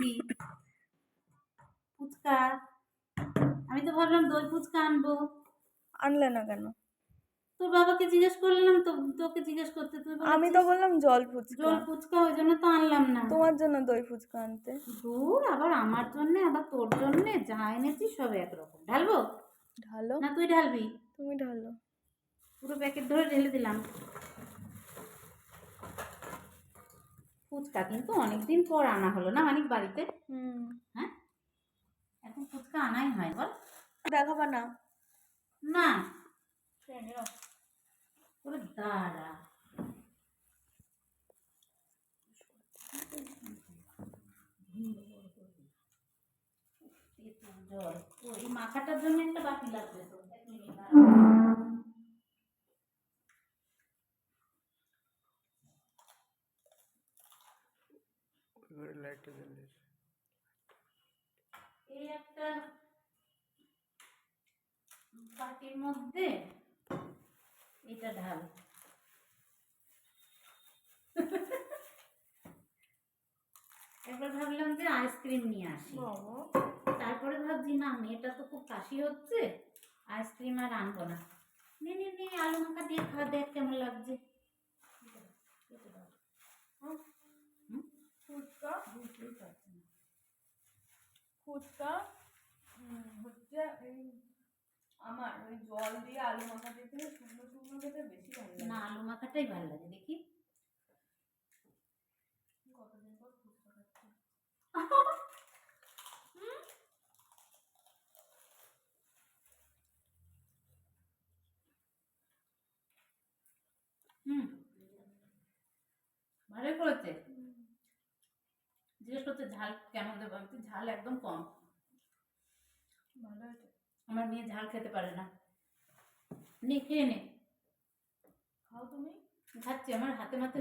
এসছি। ফুচকা, আমি তো ভাবলাম দই ফুচকা আনবো। আনলে না কেন? তোর বাবাকে জিজ্ঞেস করলাম তো, তোকে জিজ্ঞেস করতে, তুই আমি তো বলেছিস বললাম জল ফুচকা। জল ফুচকা, ওই জন্য তো আনলাম না। তোমার জন্য দই ফুচকা আনতে। দূর, আবার আমার জন্য আবার তোর জন্য যা এনেছি সব একরকম। ঢালবো ঢালো। না তুই ঢালবি? তুমি ঢালো। পুরো প্যাকেট ধরে ঢেলে দিলাম। ফুচকা কিন্তু অনেকদিন পর আনা হলো না অনেক বাড়িতে। হ্যাঁ, এখন ফুচকা আনাই হয় বল। দেখাবা না? না, পুরো দাঁড়া। জল ওই মাখাটার জন্য একটা বাটি লাগবে তো, 1 মিনিট লাইটটা জ্বালিয়েছে। এই একটা বাটির মধ্যে এটা ঢাল। একবার ভাবলাম যে আইসক্রিম নিয়ে আসি, তারপরে ভাবছি না মেয়েটা তো খুব কাশি হচ্ছে, আইসক্রিম আর আনবো না। নে নে নে, আলু মাখা দিয়ে খা, দেখ কেমন লাগছে। ফুচকা ফুচকা হচ্ছে এই আমার ওই জল দিয়ে আলু মাখা দিয়ে শুকনো শুকনো খেতে বেশি ভালো লাগে। না, আলু মাখাটাই ভালো লাগে। দেখি কতদিন পর ফুচকা খাচ্ছি। হুম, ভালোই করেছে। জিজ্ঞেস করছে ঝাল কেমন দেবো, আমি ঝাল একদম কম। ভালো আছে। আমার মেয়ে ঝাল খেতে পারে না। নে খেয়ে নে। খাও তুমি। খাচ্ছি, আমার হাতে মাতে